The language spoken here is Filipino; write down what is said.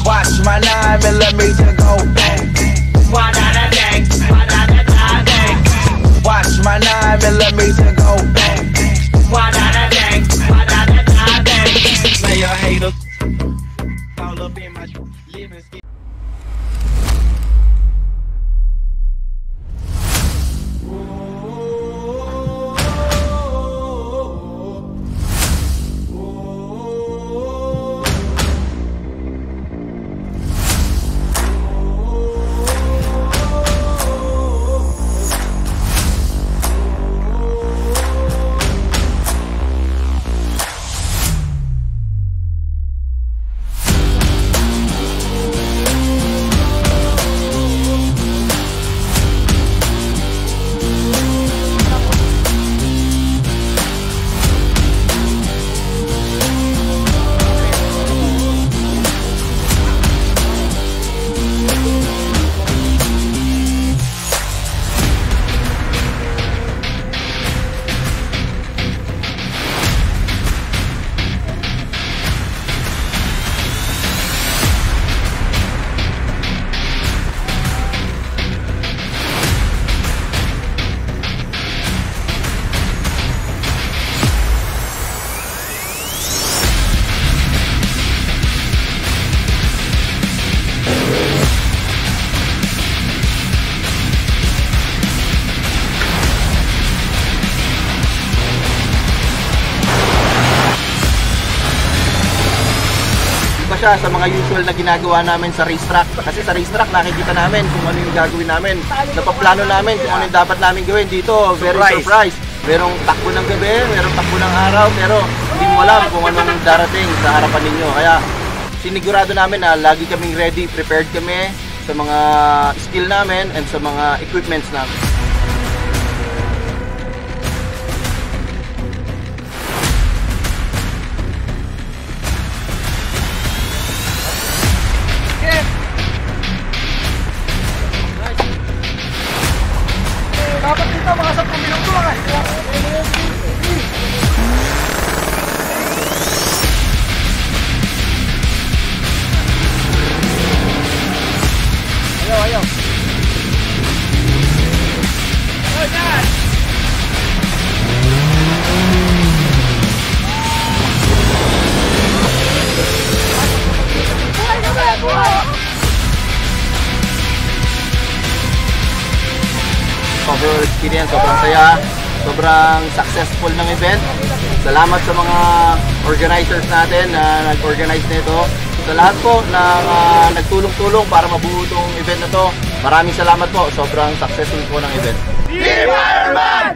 Watch my 9mm go bang. Wa-da-da-dang, wa-da-da-da-dang. Watch my 9mm go bang. Wa-da-da-dang, wa-da-da-da-dang. Player haters all up in my living skin. Siya sa mga usual na ginagawa namin sa racetrack. Kasi sa racetrack nakikita namin kung ano yung gagawin namin. Napaplano namin kung ano yung dapat namin gawin dito. Very surprise. Merong takbo ng gabi, merong takbo ng araw, pero hindi mo alam kung anong darating sa harapan ninyo. Kaya sinigurado namin na lagi kaming ready, prepared kami sa mga skill namin and sa mga equipments namin. Dapat dito mga 10 minuto lang eh. Ayaw, ayaw. Oh, God! Buhay na ba? Buhay! Overall experience, sobrang saya, sobrang successful ng event. Salamat sa mga organizers natin na nag-organize nito. Sa lahat po na nagtulong-tulong para mabuo itong event na to. Maraming salamat po, sobrang successful po ng event. Team Ironman!